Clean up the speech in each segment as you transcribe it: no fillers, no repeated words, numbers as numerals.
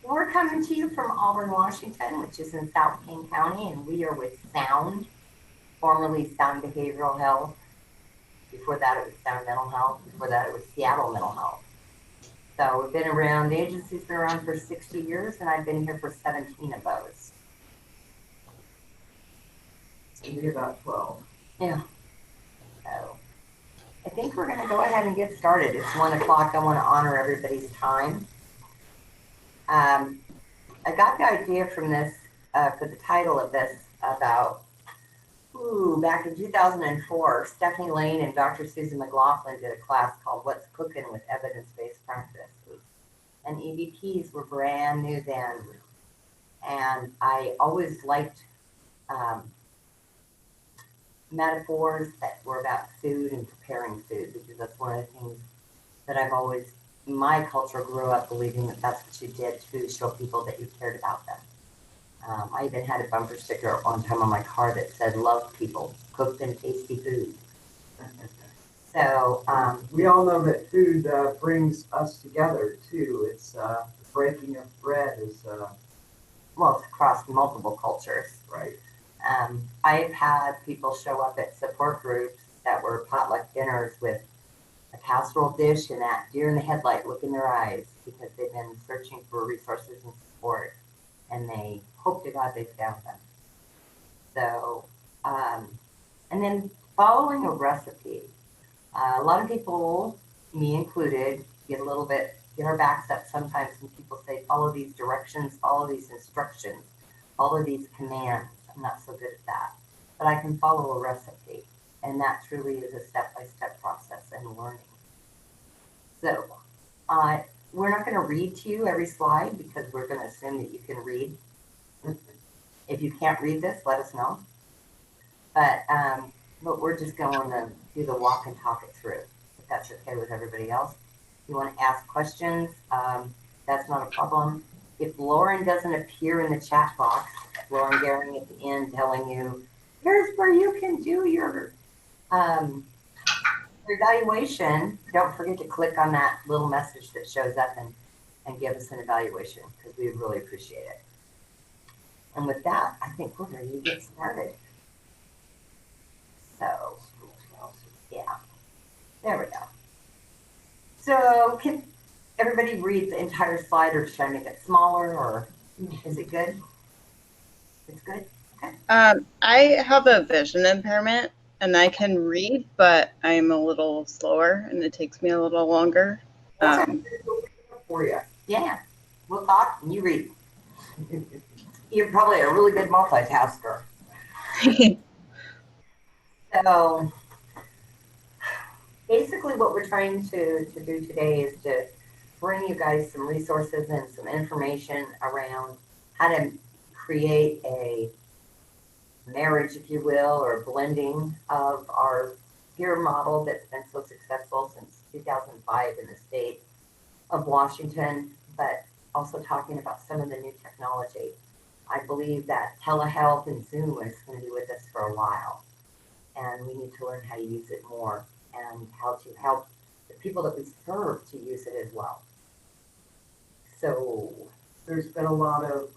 We're coming to you from Auburn, Washington, which is in South King County, and we are with Sound, formerly Sound Behavioral Health. Before that, it was Sound Mental Health. Before that, it was Seattle Mental Health. So we've been around, the agency's been around for 60 years, and I've been here for 17 of those. Maybe about 12. Yeah. So I think we're going to go ahead and get started. It's 1 o'clock. I want to honor everybody's time. I got the idea from this, for the title of this, about, back in 2004, Stephanie Lane and Dr. Susan McLaughlin did a class called What's Cooking with Evidence-Based Practices. And EVPs were brand new then. And I always liked metaphors that were about food and preparing food, because that's one of the things that I've always, my culture grew up believing that that's what you did to show people that you cared about them. I even had a bumper sticker at one time on my car that said, "Love people, cooked and tasty food." So we all know that food brings us together too. It's the breaking of bread is well, it's across multiple cultures. Right. I've had people show up at support groups that were potluck dinners with a casserole dish and that deer in the headlight look in their eyes, because they've been searching for resources and support, and they hope to God they found them. So, and then following a recipe. A lot of people, me included, get our backs up sometimes when people say, follow these directions, follow these instructions, follow these commands. I'm not so good at that, but I can follow a recipe, and that truly is a step-by-step process and learning. So we're not going to read to you every slide, because we're going to assume that you can read. If you can't read this, let us know. But we're just going to do the walk and talk it through, if that's okay with everybody else. If you want to ask questions, that's not a problem. If Lauren doesn't appear in the chat box, Lauren Gehring at the end telling you, here's where you can do your evaluation, don't forget to click on that little message that shows up and give us an evaluation, because we really appreciate it. And with that, I think we're ready to get started. So, yeah, there we go. So can everybody read the entire slide, or should I make it smaller, or is it good? It's good? Okay. I have a vision impairment, and I can read, but I'm a little slower, and it takes me a little longer. For you. Yeah, we'll talk and you read. You're probably a really good multitasker. So basically what we're trying to do today is to bring you guys some resources and some information around how to create a marriage, if you will, or blending of our peer model that's been so successful since 2005 in the state of Washington, but also talking about some of the new technology. I believe that telehealth and Zoom is going to be with us for a while, and we need to learn how to use it more and how to help the people that we serve to use it as well. So there's been a lot of,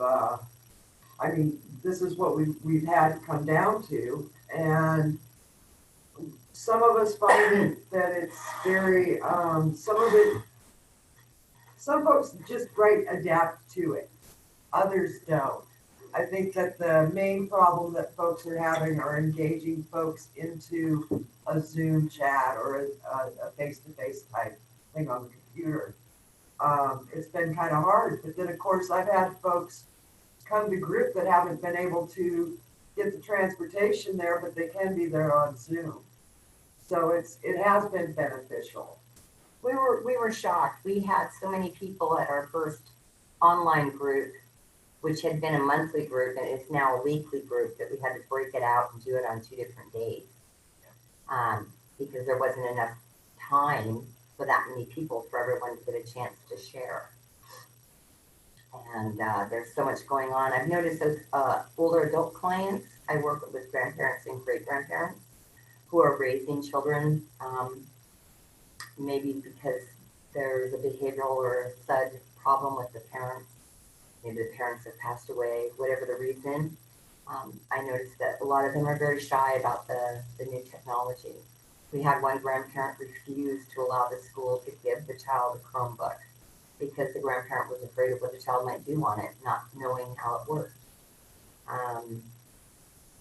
I mean, this is what we've had to come down to, and some of us find that it's very, some folks just adapt to it, others don't. I think that the main problem that folks are having are engaging folks into a Zoom chat or a face-to-face type thing on the computer. It's been kind of hard, but then of course I've had folks come to group that haven't been able to get the transportation there, but they can be there on Zoom. So it has been beneficial. We were shocked. We had so many people at our first online group, which had been a monthly group, and it's now a weekly group, that we had to break it out and do it on 2 different days, because there wasn't enough time for that many people for everyone to get a chance to share. And there's so much going on. I've noticed as older adult clients, I work with grandparents and great-grandparents who are raising children, maybe because there's a behavioral or a SUD problem with the parents, maybe the parents have passed away, whatever the reason. I noticed that a lot of them are very shy about the new technology. We had one grandparent refuse to allow the school to give the child a Chromebook because the grandparent was afraid of what the child might do on it, not knowing how it worked.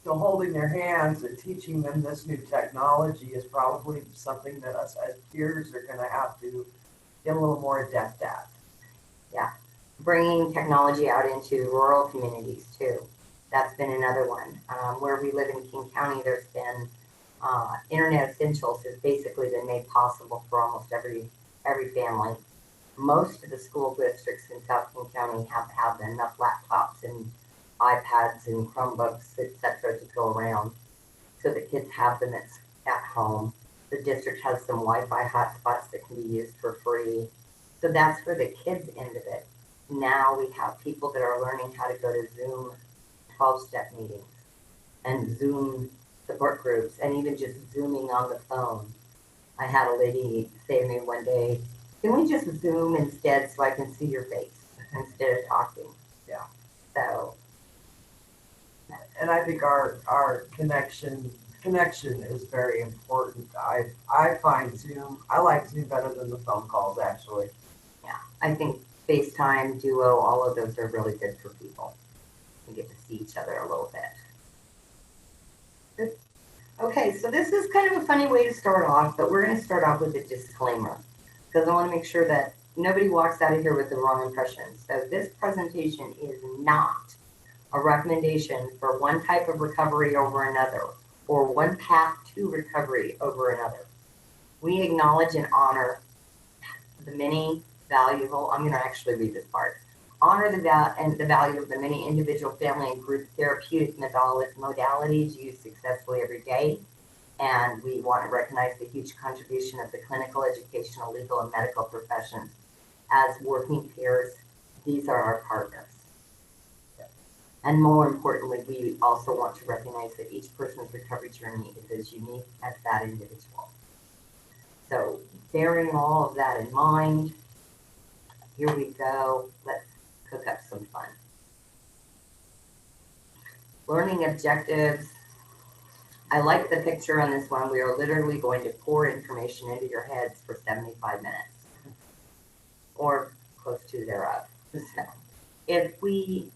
So holding their hands and teaching them this new technology is probably something that us as peers are gonna have to get a little more adept at. Bringing technology out into rural communities too. That's been another one. Where we live in King County, there's been Internet Essentials has basically been made possible for almost every family. Most of the school districts in South King County have enough laptops and iPads and Chromebooks, etc., to go around, so that kids have them at home. The district has some Wi-Fi hotspots that can be used for free. So that's for the kids' end of it. Now we have people that are learning how to go to Zoom 12-step meetings and Zoom support groups and even just Zooming on the phone. I had a lady say to me one day, can we just Zoom instead so I can see your face instead of talking? Yeah. So. And I think our connection is very important. I find Zoom, I like Zoom better than the phone calls, actually. Yeah, I think FaceTime, Duo, all of those are really good for people. You get to see each other a little bit. Okay, so this is kind of a funny way to start off, but we're going to start off with a disclaimer because I want to make sure that nobody walks out of here with the wrong impression. So this presentation is not a recommendation for one type of recovery over another or one path to recovery over another. We acknowledge and honor the many valuable, I'm going to actually read this part, honor the value of the many individual, family, and group therapeutic modalities used successfully every day. And we want to recognize the huge contribution of the clinical, educational, legal, and medical professions. As working peers, these are our partners. And more importantly, we also want to recognize that each person's recovery journey is as unique as that individual. So bearing all of that in mind, here we go. Let's cook up some fun. Learning objectives. I like the picture on this one. We are literally going to pour information into your heads for 75 minutes or close to thereof. So if we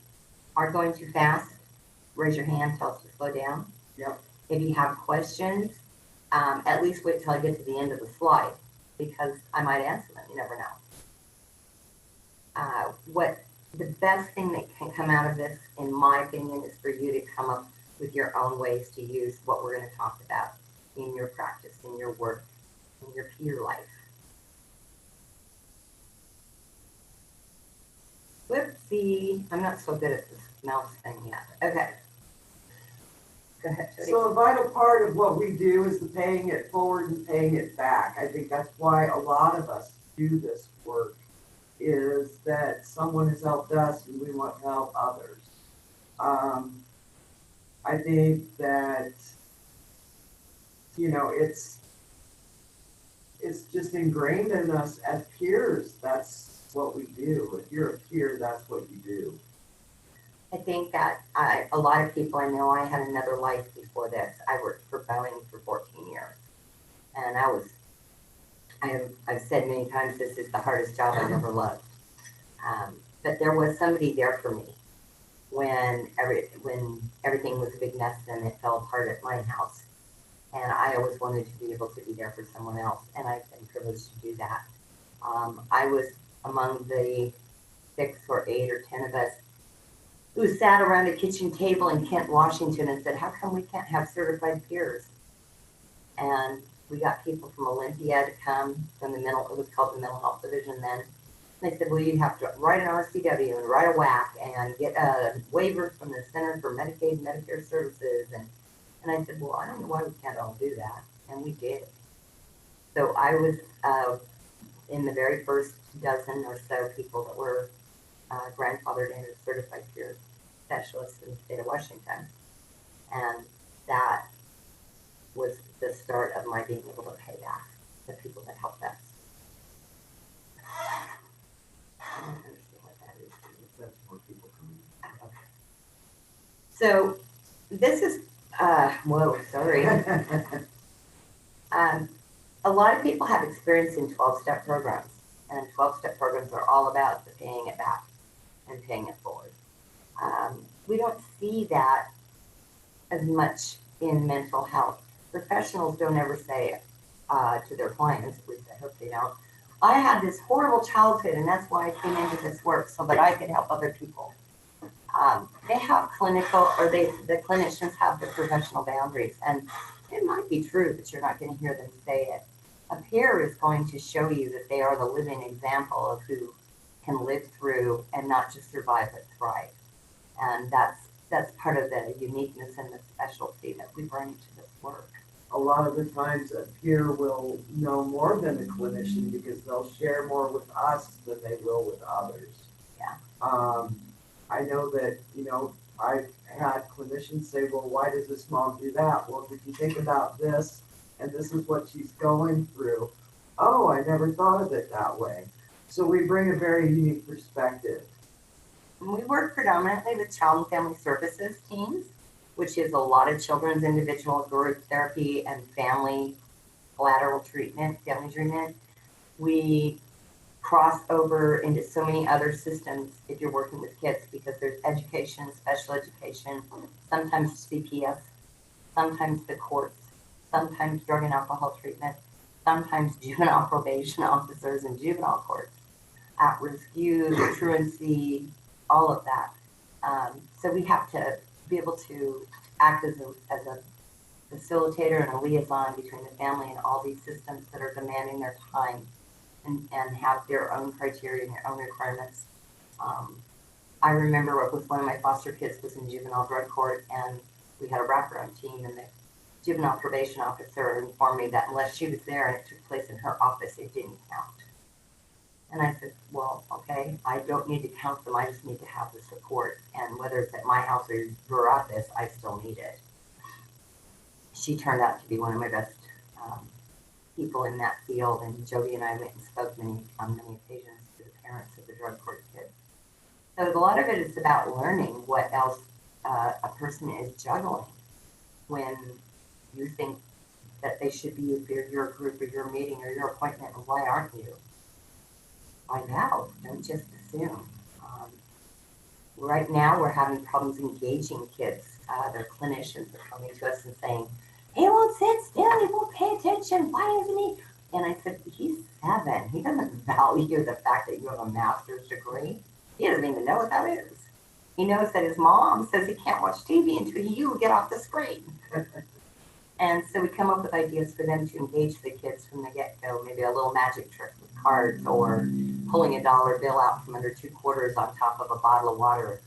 are going too fast, raise your hand, tell us to slow down. Yep. If you have questions, at least wait till I get to the end of the slide because I might answer them. You never know. What the best thing that can come out of this, in my opinion, is for you to come up with your own ways to use what we're going to talk about in your practice, in your work, in your peer life. Whoopsie, I'm not so good at this mouse thing yet. Okay. Go ahead, Jody. So a vital part of what we do is the paying it forward and paying it back. I think that's why a lot of us do this work, is that someone has helped us and we want to help others. I think that, it's just ingrained in us as peers. That's what we do. If you're a peer, that's what you do. I think that a lot of people I know, I had another life before this. I worked for Boeing for 14 years. And I've said many times, this is the hardest job I've ever loved. But there was somebody there for me when everything was a big mess and it fell apart at my house. And I always wanted to be able to be there for someone else. And I've been privileged to do that. I was among the 6 or 8 or 10 of us who sat around a kitchen table in Kent, Washington and said, how come we can't have certified peers? And we got people from Olympia to come from it was called the Mental Health Division then. And they said, well, you have to write an RCW and write a WAC and get a waiver from the Center for Medicaid and Medicare Services. And I said, well, I don't know why we can't all do that. And we did. So I was in the very first dozen or so people that were grandfathered in as certified peer specialists in the state of Washington. And that was the start of my being able to pay back the people that helped us. I don't understand what that is. That's more people So this is, whoa, sorry. A lot of people have experience in 12-step programs, and 12-step programs are all about the paying it back and paying it forward. We don't see that as much in mental health. Professionals don't ever say to their clients, at least I hope they don't, I had this horrible childhood and that's why I came into this work so that I could help other people. They have clinical, or the clinicians have the professional boundaries, and it might be true, but you're not going to hear them say it. A peer is going to show you that they are the living example of who can live through and not just survive but thrive. And that's part of the uniqueness and the specialty that we bring to this work. A lot of the times a peer will know more than a clinician because they'll share more with us than they will with others. Yeah. I know that, I've had clinicians say, well, why does this mom do that? Well, did you think about this? And this is what she's going through. Oh, I never thought of it that way. So we bring a very unique perspective. We work predominantly with child and family services teams, which is a lot of children's individual group therapy and family collateral treatment, family treatment. We cross over into so many other systems if you're working with kids because there's education, special education, sometimes CPS, sometimes the courts, sometimes drug and alcohol treatment, sometimes juvenile probation officers and juvenile courts, at-risk youth, truancy, all of that. So we have to be able to act as a facilitator and a liaison between the family and all these systems that are demanding their time and have their own criteria and their own requirements. I remember with one of my foster kids was in juvenile drug court and we had a wraparound team and the juvenile probation officer informed me that unless she was there and it took place in her office, it didn't count. And I said, well, okay, I don't need to count them. I just need to have the support. And whether it's at my house or your office, I still need it. She turned out to be one of my best people in that field. And Jody and I went and spoke on many occasions to the parents of the drug court kids. So a lot of it is about learning what else a person is juggling when you think that they should be with your group or your meeting or your appointment. And why aren't you? Find out, don't just assume. Right now we're having problems engaging kids. Their clinicians are coming to us and saying, he won't sit still, he won't pay attention, why isn't he? And I said, he's 7. He doesn't value the fact that you have a master's degree. He doesn't even know what that is. He knows that his mom says he can't watch TV until you get off the screen. And so we come up with ideas for them to engage the kids from the get-go, maybe a little magic trick with cards or pulling a dollar bill out from under 2 quarters on top of a bottle of water.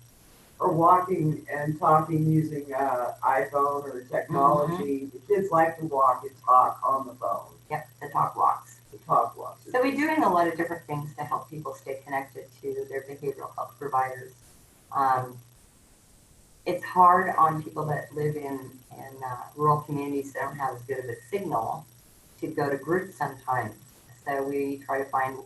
Or walking and talking using iPhone or technology. Mm-hmm. The kids like to walk and talk on the phone. Yep, the talk walks. The talk walks. So we're doing a lot of different things to help people stay connected to their behavioral health providers. It's hard on people that live in rural communities that don't have as good of a signal to go to groups sometimes. So we try to find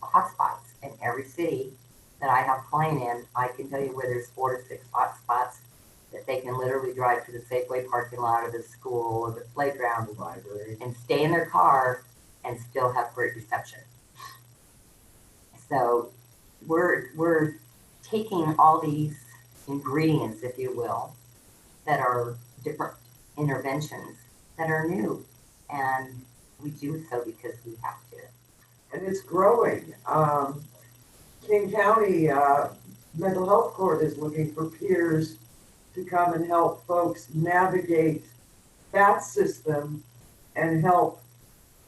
hotspots in every city that I have client in. I can tell you where there's 4 to 6 hotspots that they can literally drive to the Safeway parking lot or the school or the playground, the library, and stay in their car and still have great reception. So we're taking all these ingredients, if you will, that are different interventions that are new, and we do so because we have to. And it's growing. King County Mental Health Court is looking for peers to come and help folks navigate that system and help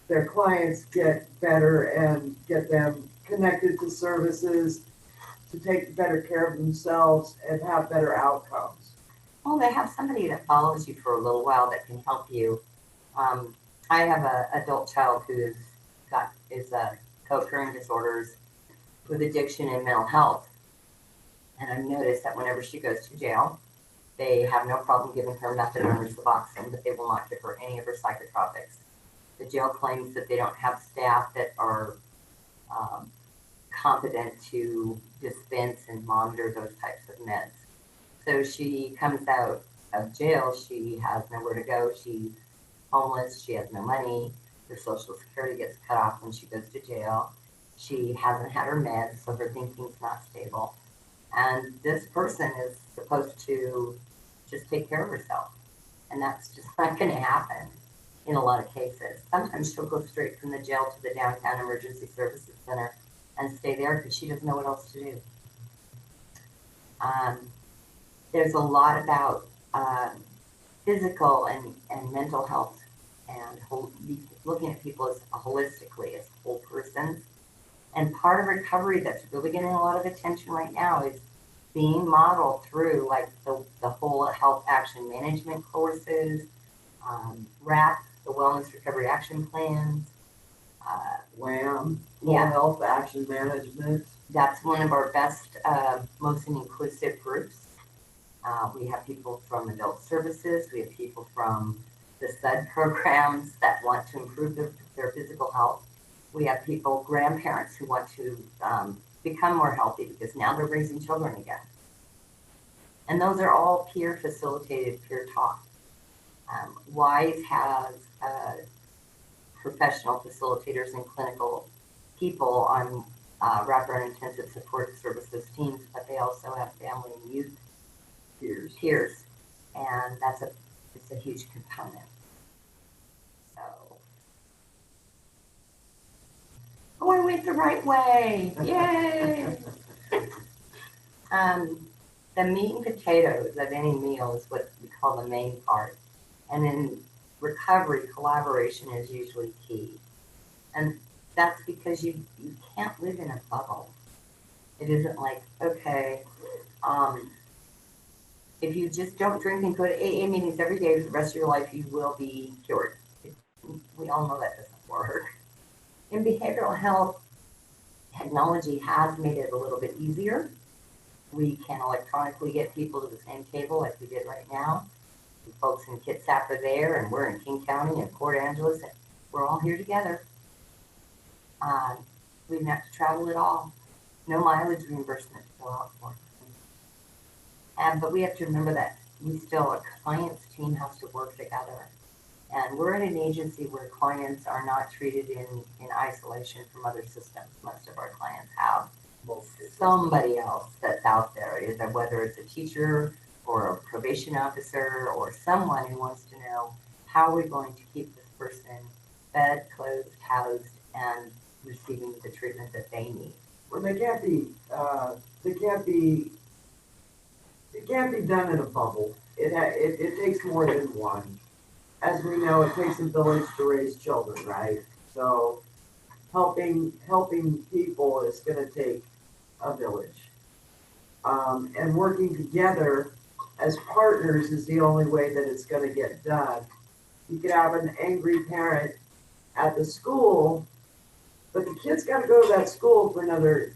their clients get better and get them connected to services to take better care of themselves and have better outcomes. Well, they have somebody that follows you for a little while that can help you. I have an adult child who is co-occurring disorders with addiction and mental health. And I've noticed that whenever she goes to jail, they have no problem giving her methadone or Suboxone, but they will not give her any of her psychotropics. The jail claims that they don't have staff that are competent to dispense and monitor those types of meds. So she comes out of jail, she has nowhere to go, she's homeless, she has no money, her social security gets cut off when she goes to jail. She hasn't had her meds, so her thinking's not stable. And this person is supposed to just take care of herself. And that's just not going to happen in a lot of cases. Sometimes she'll go straight from the jail to the downtown emergency services center and stay there because she doesn't know what else to do. There's a lot about physical and mental health and looking at people as holistically as whole persons. And part of recovery that's really getting a lot of attention right now is being modeled through like the whole health action management courses, WRAP, the Wellness Recovery Action Plans. WAM, Yeah. Health Action Management. That's one of our best, most inclusive groups. We have people from adult services. We have people from the SUD programs that want to improve their physical health. We have people, grandparents who want to become more healthy because now they're raising children again. And those are all peer facilitated, peer taught. WISE has professional facilitators and clinical people on wraparound intensive support services teams, but they also have family and youth peers, and it's a huge component. So, oh, I went the right way! Yay! The meat and potatoes of any meal is what we call the main part, and in recovery, collaboration is usually key, and that's because you can't live in a bubble. It isn't like, okay, if you just don't drink and go to AA meetings every day for the rest of your life, you will be cured. We all know that doesn't work. In behavioral health, technology has made it a little bit easier. We can electronically get people to the same table like we did right now. The folks in Kitsap are there, and we're in King County and Port Angeles, and we're all here together. We didn't have to travel at all. No mileage reimbursement to fill out for. But we have to remember that a client's team has to work together. And we're in an agency where clients are not treated in isolation from other systems. Most of our clients have somebody else that's out there, either whether it's a teacher or a probation officer or someone who wants to know how we're going to keep this person fed, clothed, housed, and receiving the treatment that they need. Well, it can't be done in a bubble. It takes more than one. As we know, it takes a village to raise children, right? So helping people is going to take a village. And working together as partners is the only way that it's going to get done. You could have an angry parent at the school, but the kid's got to go to that school for another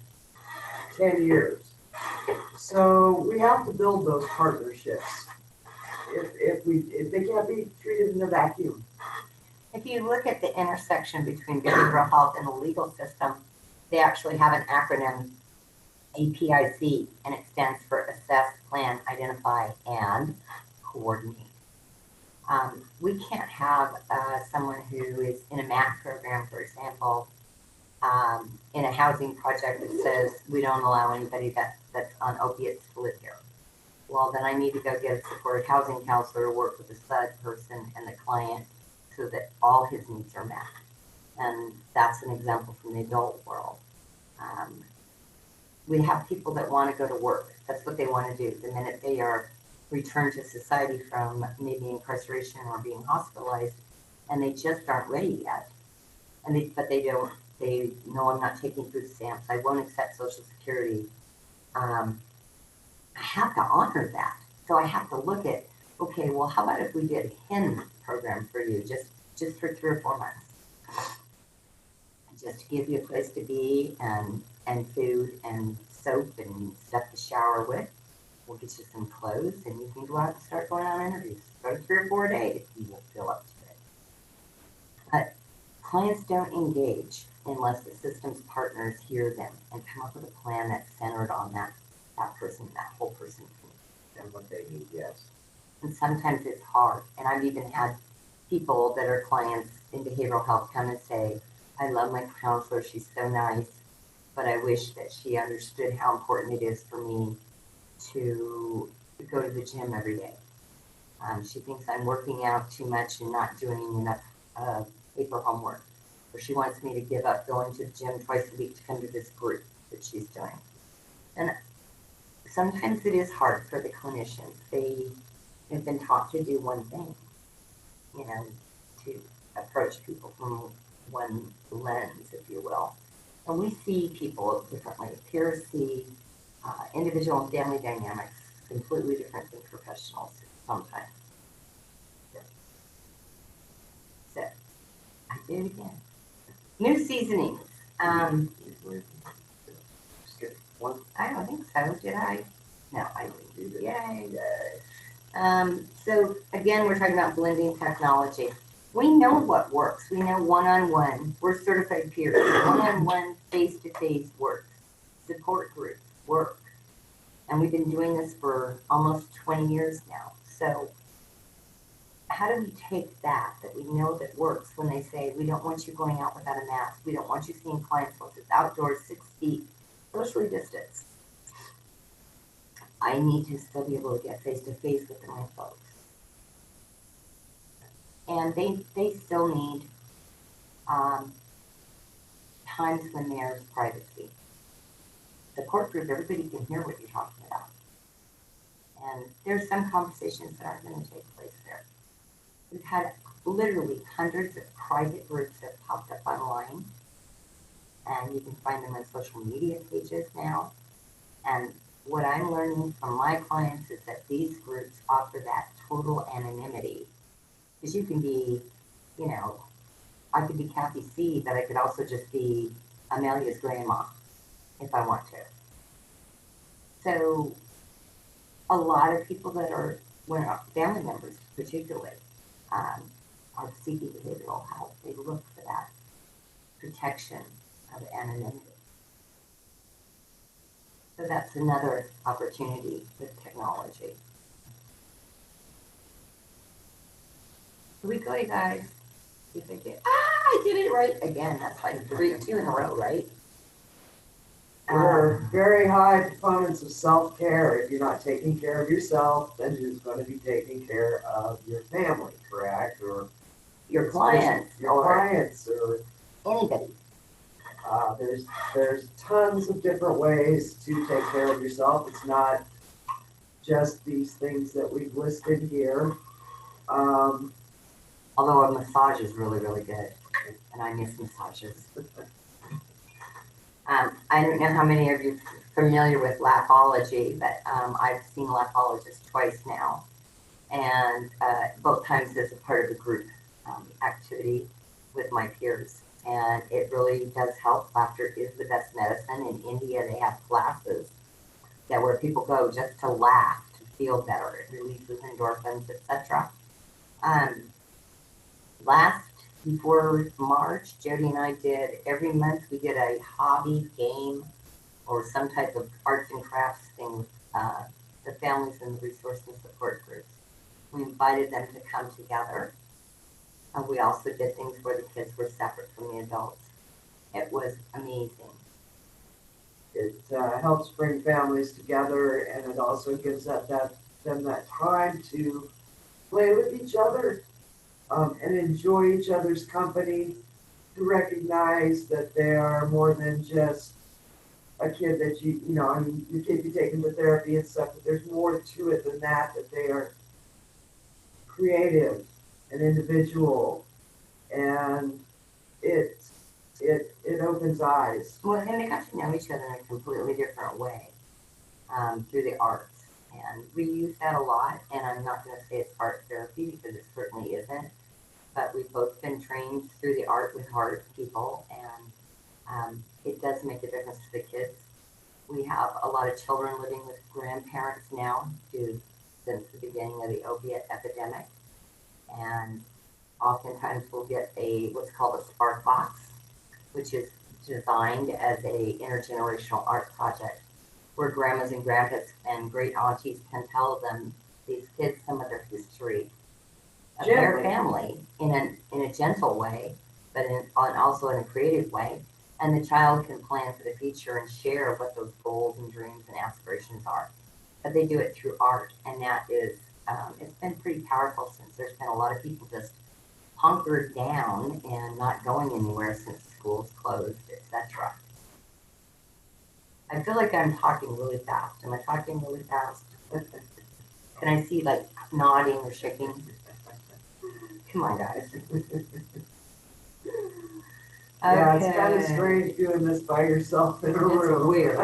10 years. So we have to build those partnerships if they can't be treated in a vacuum. If you look at the intersection between behavioral health and the legal system, they actually have an acronym, APIC, and it stands for Assess, Plan, Identify, and Coordinate. We can't have someone who is in a math program, for example, in a housing project that says we don't allow anybody that's on opiates to live here. Well, then I need to go get a supported housing counselor, work with the SUD person and the client so that all his needs are met. And that's an example from the adult world. We have people that want to go to work. That's what they want to do. The minute they are returned to society from maybe incarceration or being hospitalized, and they just aren't ready yet. But they know I'm not taking food stamps. I won't accept Social Security. I have to honor that. So I have to look at, okay, well, how about if we did a HIN program for you, just for 3 or 4 months? Just to give you a place to be and food and soap and stuff to shower with. We'll get you some clothes and you can go out and start going on interviews. Go to 3 or 4 days. You will fill up to it. But clients don't engage unless the system's partners hear them and come up with a plan that's centered on that person, that whole person. and what they need, yes. And sometimes it's hard. And I've even had people that are clients in behavioral health come and say, I love my counselor, she's so nice, but I wish that she understood how important it is for me to go to the gym every day. She thinks I'm working out too much and not doing enough paper homework. Or she wants me to give up going to the gym twice a week to come to this group that she's doing. And sometimes it is hard for the clinicians. They have been taught to do one thing, you know, to approach people from one lens, if you will. And we see people differently. Peers see individual and family dynamics completely different than professionals sometimes. So I did it again. New seasonings. Skip one. I don't think so. Did I? No, I You did. Yay. So again, we're talking about blending technology. We know what works. We know one-on-one. We're certified peers. One-on-one, face-to-face works. Support groups work. And we've been doing this for almost 20 years now. So how do we take that we know that works when they say, we don't want you going out without a mask. We don't want you seeing clients unless it's outdoors, 6 feet, socially distanced. I need to still be able to get face-to-face with my folks. And they still need times when there's privacy. The court group, everybody can hear what you're talking about. And there's some conversations that aren't going to take place there. We've had literally hundreds of private groups that popped up online. And you can find them on social media pages now. And what I'm learning from my clients is that these groups offer that total anonymity. Because you can be, you know, I could be Kathy C, but I could also just be Amelia's grandma if I want to. So a lot of people that are, family members particularly, are seeking behavioral health. They look for that protection of anonymity. So that's another opportunity with technology. Here we go, you guys. See if I get, I did it right again. That's like 2 in a row, right? We're very high proponents of self-care. If you're not taking care of yourself, then who's going to be taking care of your family, correct? Or your clients, or anybody. There's tons of different ways to take care of yourself. It's not just these things that we've listed here. Although a massage is really, really good, and I miss massages. I don't know how many of you are familiar with Laugh-ology, but I've seen Laugh-ologists twice now, and both times as a part of a group activity with my peers. And it really does help. Laughter is the best medicine. In India, they have classes where people go just to laugh, to feel better. It releases endorphins, etc. Before March, Jody and I did, every month we did a hobby game or some type of arts and crafts thing with the families and the resource and support groups. We invited them to come together. And we also did things where the kids were separate from the adults. It was amazing. It helps bring families together, and it also gives them that time to play with each other and enjoy each other's company, to recognize that they are more than just a kid that you know, I mean, your kid you take them to therapy and stuff, but there's more to it than that they are creative and individual, and it opens eyes. Well, and they got to know each other in a completely different way through the arts. And we use that a lot, and I'm not going to say it's art therapy because it certainly isn't, but we've both been trained through the art with art people, and it does make a difference to the kids. We have a lot of children living with grandparents now since the beginning of the opiate epidemic, and oftentimes we'll get what's called a spark box, which is designed as a intergenerational art project where grandmas and grandpas and great aunties can tell them, these kids, some of their history of their Gently. family in a gentle way, but also in a creative way. And the child can plan for the future and share what those goals and dreams and aspirations are. But they do it through art, and that is, it's been pretty powerful since there's been a lot of people just hunkered down and not going anywhere since schools closed, etc. I feel like I'm talking really fast. Am I talking really fast? Can I see like nodding or shaking? Come on, guys. Yeah, it's kind of strange doing this by yourself in a room. It's weird.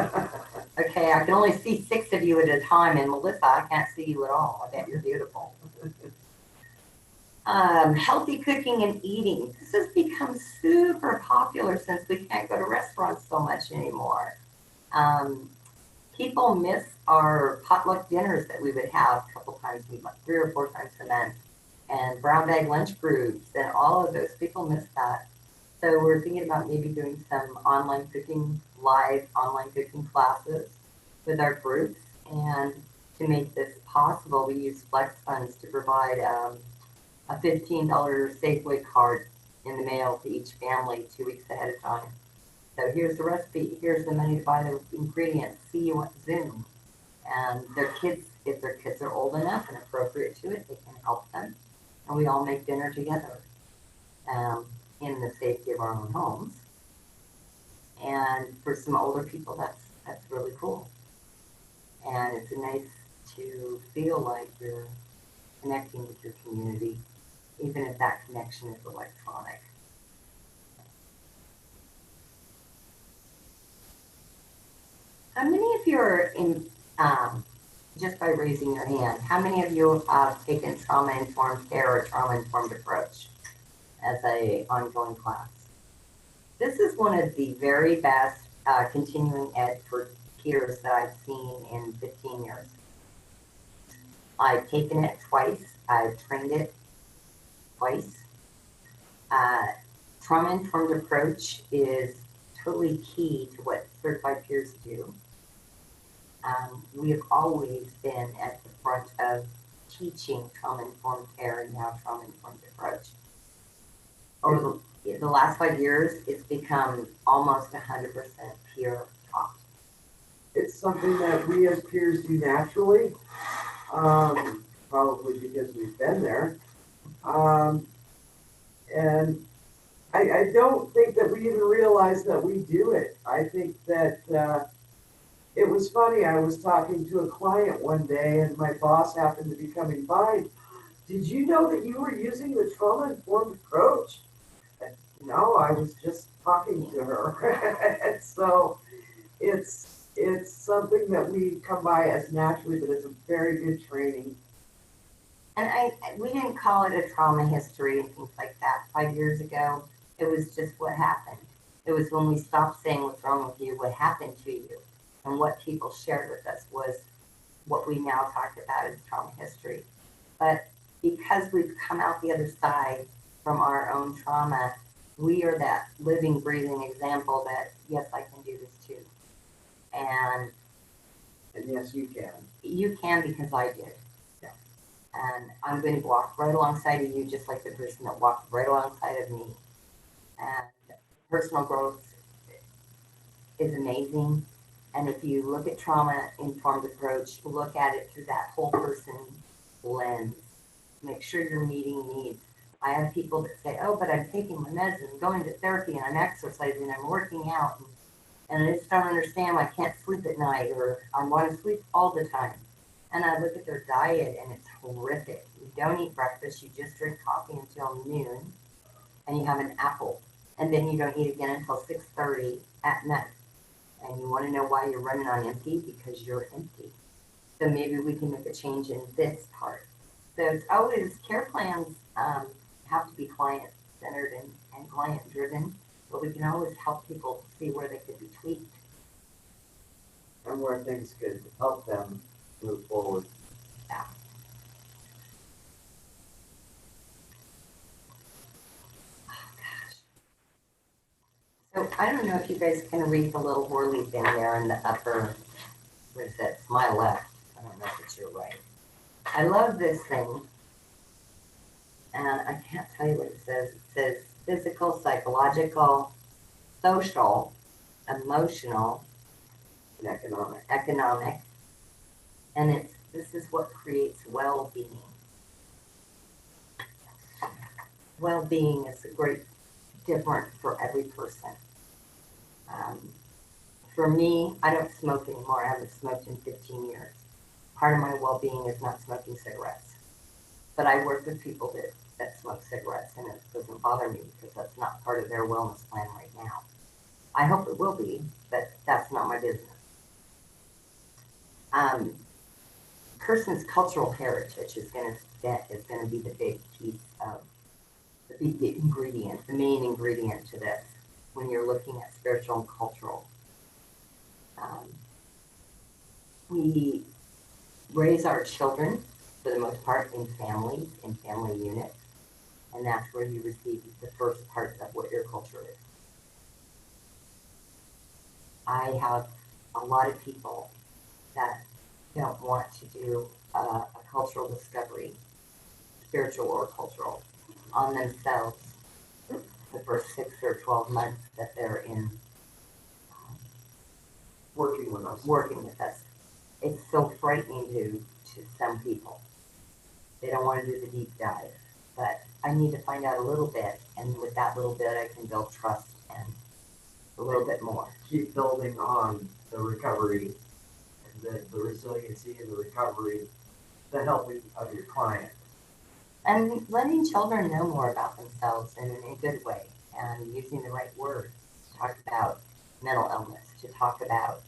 Okay, I can only see 6 of you at a time, and Melissa, I can't see you at all. I bet you're beautiful. Healthy cooking and eating. This has become super popular since we can't go to restaurants so much anymore. People miss our potluck dinners that we would have a couple times, 3 or 4 times a month, and brown bag lunch groups, and all of those people miss that. So we're thinking about maybe doing some live online cooking classes with our groups. And to make this possible, we use Flex Funds to provide a $15 Safeway card in the mail to each family 2 weeks ahead of time. So here's the recipe, here's the money to buy the ingredients, see you on Zoom. And their kids, if their kids are old enough and appropriate to it, they can help them. And we all make dinner together in the safety of our own homes. And for some older people, that's really cool. And it's nice to feel like you're connecting with your community, even if that connection is electronic. How many of you are in, just by raising your hand, how many of you have taken trauma-informed care or trauma-informed approach as a ongoing class? This is one of the very best continuing ed for peers that I've seen in 15 years. I've taken it twice. I've trained it twice. Trauma-informed approach is totally key to what certified peers do. We have always been at the front of teaching trauma-informed care and now trauma-informed approach. Over the last 5 years, it's become almost 100% peer taught. It's something that we as peers do naturally, probably because we've been there. And I don't think that we even realize that we do it. I think that it was funny. I was talking to a client one day and my boss happened to be coming by. Did you know that you were using the trauma-informed approach? No, I was just talking to her. So it's something that we come by as naturally, but it's a very good training. And we didn't call it a trauma history and things like that 5 years ago. It was just what happened. It was when we stopped saying what's wrong with you, what happened to you. And what people shared with us was what we now talk about as trauma history. But because we've come out the other side from our own trauma, we are that living, breathing example that, yes, I can do this too. And yes, you can. You can because I did. Yeah. And I'm going to walk right alongside of you, just like the person that walked right alongside of me. And personal growth is amazing. And if you look at trauma-informed approach, look at it through that whole person lens. Make sure you're meeting needs. I have people that say, oh, but I'm taking my meds and going to therapy and I'm exercising and I'm working out. And I just don't understand why I can't sleep at night or I want to sleep all the time. And I look at their diet and it's horrific. You don't eat breakfast, you just drink coffee until noon and you have an apple. And then you don't eat again until 6:30 at night. And you want to know why you're running on empty? Because you're empty. So maybe we can make a change in this part. So it's always, care plans have to be client-centered and client-driven, but we can always help people see where they could be tweaked. And where things could help them move forward. Yeah. So I don't know if you guys can read the little whirly thing there in the upper what is that? It's my left. I don't know if it's your right. I love this thing. And I can't tell you what it says. It says physical, psychological, social, emotional, And economic, and this is what creates well-being. Well-being is different for every person. For me, I don't smoke anymore. I haven't smoked in 15 years. Part of my well-being is not smoking cigarettes. But I work with people that smoke cigarettes, and it doesn't bother me because that's not part of their wellness plan right now. I hope it will be, but that's not my business. Person's cultural heritage is going to be the big piece of the big ingredient, the main ingredient to this when you're looking at spiritual and cultural. We raise our children, for the most part, in families, in family units, and that's where you receive the first part of what your culture is. I have a lot of people that don't want to do a cultural discovery, spiritual or cultural, on themselves the first 6 or 12 months that they're in working with us. It's so frightening to some people. They don't want to do the deep dive, but I need to find out a little bit, and with that little bit I can build trust and a little bit more. Keep building on the recovery and the resiliency and the recovery, the helping of your client. And letting children know more about themselves in a good way, and using the right words to talk about mental illness, to talk about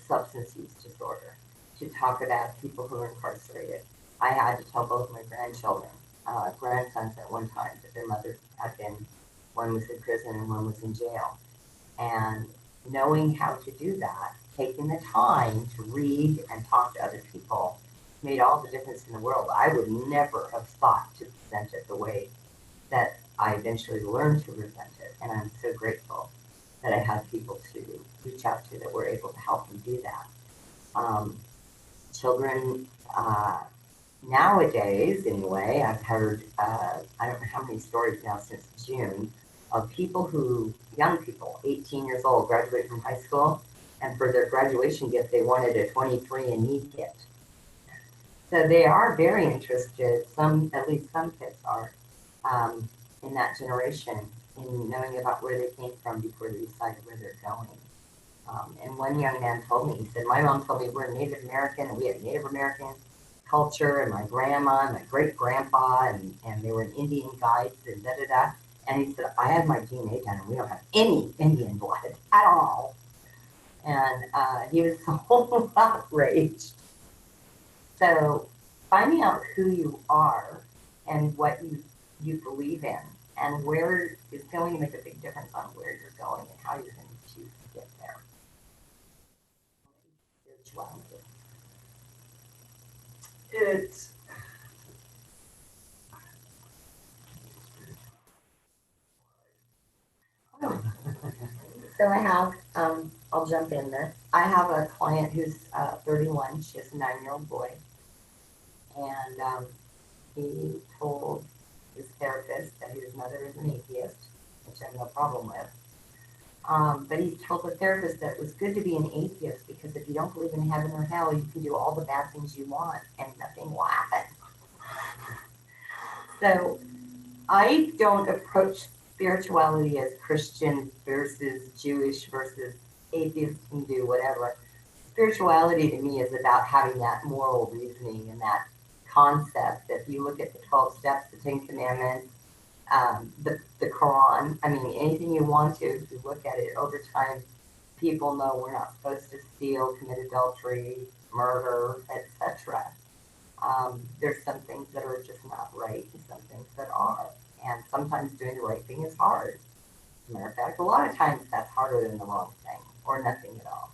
substance use disorder, to talk about people who are incarcerated. I had to tell both my grandsons at one time that their mothers had been, one was in prison and one was in jail. And knowing how to do that, taking the time to read and talk to other people, made all the difference in the world. I would never have thought to present it the way that I eventually learned to present it. And I'm so grateful that I had people to reach out to that were able to help me do that. Children, nowadays anyway, I've heard, I don't know how many stories now since June, of young people, 18 years old, graduate from high school, and for their graduation gift, they wanted a 23andMe kit. So they are very interested, at least some kids are, in that generation, in knowing about where they came from before they decided where they're going. And one young man told me, he said, my mom told me we're Native American, and we have Native American culture, and my grandma and my great grandpa, and they were Indian guides, and da-da-da. And he said, I have my DNA done, and we don't have any Indian blood at all. And he was so outraged. So finding out who you are and what you believe in and where is going to make a big difference on where you're going and how you're going to choose to get there. Spirituality. It's So I have, I'll jump in there. I have a client who's 31. She has a 9-year-old boy. And he told his therapist that his mother is an atheist, which I have no problem with. But he told the therapist that it was good to be an atheist because if you don't believe in heaven or hell, you can do all the bad things you want and nothing will happen. So I don't approach spirituality as Christian versus Jewish versus atheist, Hindu, whatever. Spirituality to me is about having that moral reasoning and that concept. If you look at the 12 steps, the 10 commandments, the Quran, I mean, anything you want to, if you look at it over time, people know we're not supposed to steal, commit adultery, murder, etc. There's some things that are just not right and some things that are. And sometimes doing the right thing is hard. As a matter of fact, a lot of times that's harder than the wrong thing or nothing at all.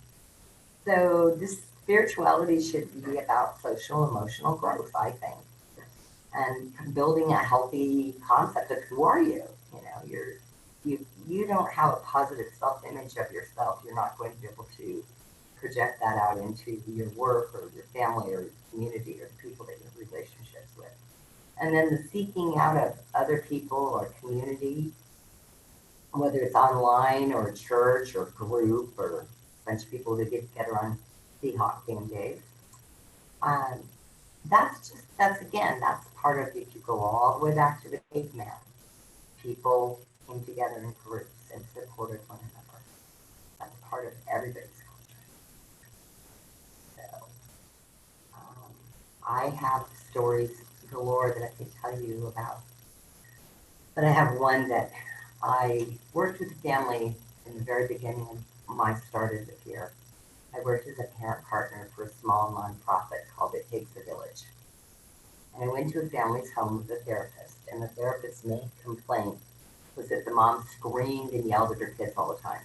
So this spirituality should be about social emotional growth, I think. And building a healthy concept of who are you? You know, you don't have a positive self-image of yourself, you're not going to be able to project that out into your work or your family or your community or the people that you have relationships with. And then the seeking out of other people or community, whether it's online or church or group or a bunch of people that get together on Seahawk game days. That's part of it. You go all the way back to the caveman. People came together in groups and supported one another. That's part of everybody's culture. So, I have stories galore that I can tell you about. But I have one that I worked with a family in the very beginning of my start as a peer. I worked as a parent partner for a small nonprofit called It Takes a Village. And I went to a family's home with a therapist, and the therapist's main complaint was that the mom screamed and yelled at her kids all the time.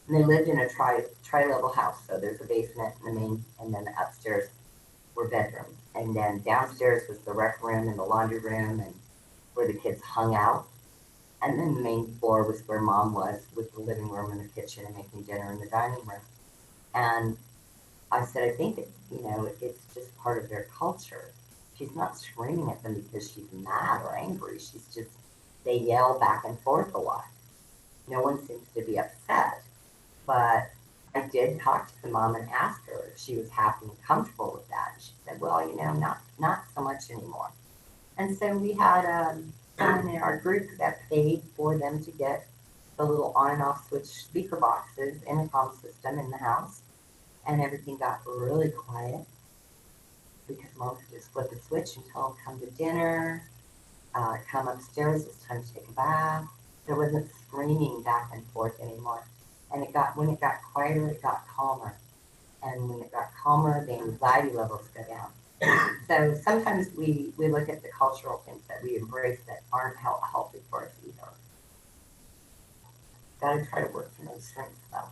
And they lived in a tri-level house, so there's a basement and the main, and then the upstairs were bedrooms. And then downstairs was the rec room and the laundry room and where the kids hung out. And then the main floor was where mom was, with the living room and the kitchen and making dinner in the dining room. And I said, I think it's just part of their culture. She's not screaming at them because she's mad or angry. She's just, they yell back and forth a lot. No one seems to be upset. But I did talk to the mom and ask her if she was happy and comfortable with that. She said, well, not so much anymore. And so we had someone in our group that paid for them to get the little on and off switch speaker boxes, intercom system in the house. And everything got really quiet because mom could just flip a switch and tell them, come to dinner, come upstairs, it's time to take a bath. There wasn't screaming back and forth anymore. And when it got quieter, it got calmer. And when it got calmer, the anxiety levels go down. So sometimes we look at the cultural things that we embrace that aren't healthy for us either. Gotta try to work from those strengths though.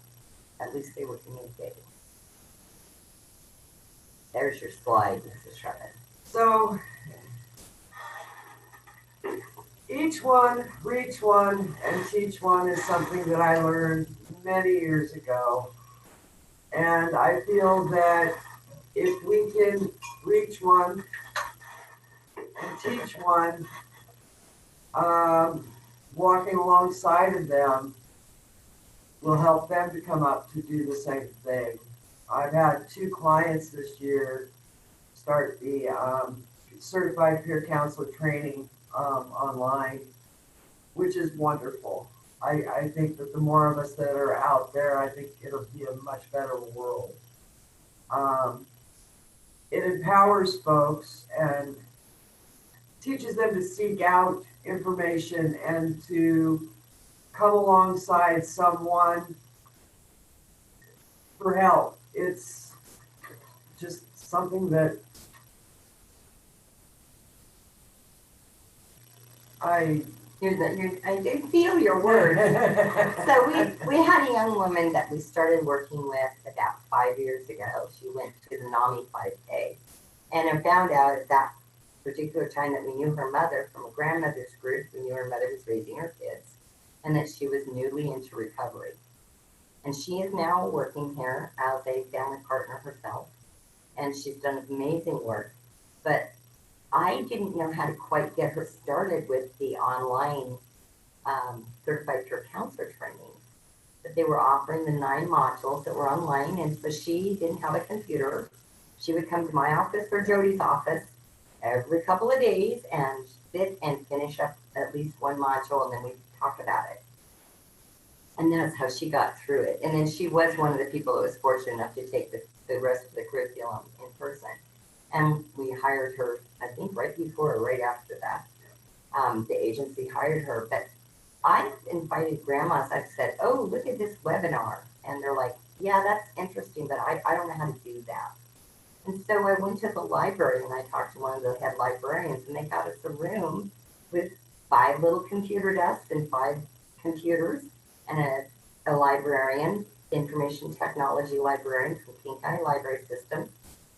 At least they were communicating. There's your slide, Mrs. Sherman. So each one, reach one, and teach one is something that I learned many years ago. And I feel that if we can reach one and teach one, walking alongside of them will help them to come up to do the same thing. I've had 2 clients this year start the certified peer counselor training online, which is wonderful. I think that the more of us that are out there, I think it'll be a much better world. It empowers folks and teaches them to seek out information and to come alongside someone for help. It's just something that I do feel your words. So we had a young woman that we started working with about 5 years ago. She went to the NAMI 5K, and I found out at that particular time that we knew her mother from a grandmother's group. We knew her mother was raising her kids, and that she was newly into recovery. And she is now working here as a family partner herself, and she's done amazing work. But I didn't know how to quite get her started with the online certified peer counselor training. But they were offering the 9 modules that were online, and so she didn't have a computer. She would come to my office or Jody's office every couple of days and sit and finish up at least 1 module, and then we'd talk about it. And that's how she got through it. And then she was one of the people that was fortunate enough to take the rest of the curriculum in person. And we hired her, I think, right before or right after that. The agency hired her. But I've invited grandmas. I've said, oh, look at this webinar. And they're like, yeah, that's interesting, but I don't know how to do that. And so I went to the library and I talked to one of the head librarians, and they got us a room with 5 little computer desks and 5 computers and a librarian, information technology librarian from King County Library System.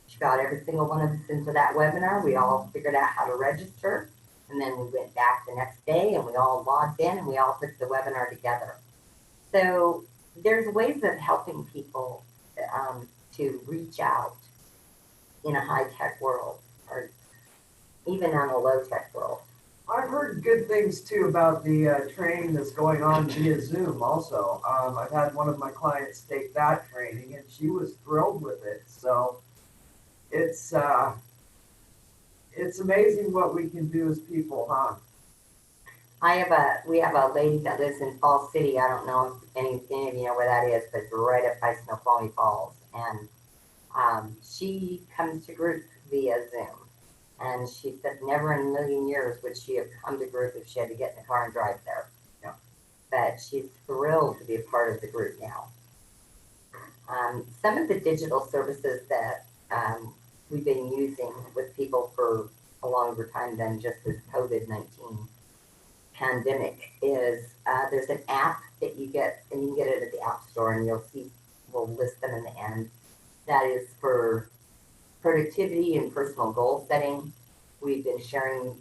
She got every single one of us into that webinar. We all figured out how to register. And then we went back the next day and we all logged in and we all put the webinar together. So there's ways of helping people to reach out in a high-tech world or even on a low-tech world. I've heard good things too about the training that's going on via Zoom also. I've had one of my clients take that training and she was thrilled with it. So it's amazing what we can do as people, huh? We have a lady that lives in Falls City. I don't know if any of you know where that is, but it's right up by Snoqualmie Falls. And she comes to group via Zoom. And she said never in a million years would she have come to group if she had to get in the car and drive there. Yeah. But she's thrilled to be a part of the group now. Some of the digital services that we've been using with people for a longer time than just this COVID-19 pandemic is there's an app that you get, and you can get it at the App Store, and you'll see, we'll list them in the end. That is for productivity and personal goal setting. We've been sharing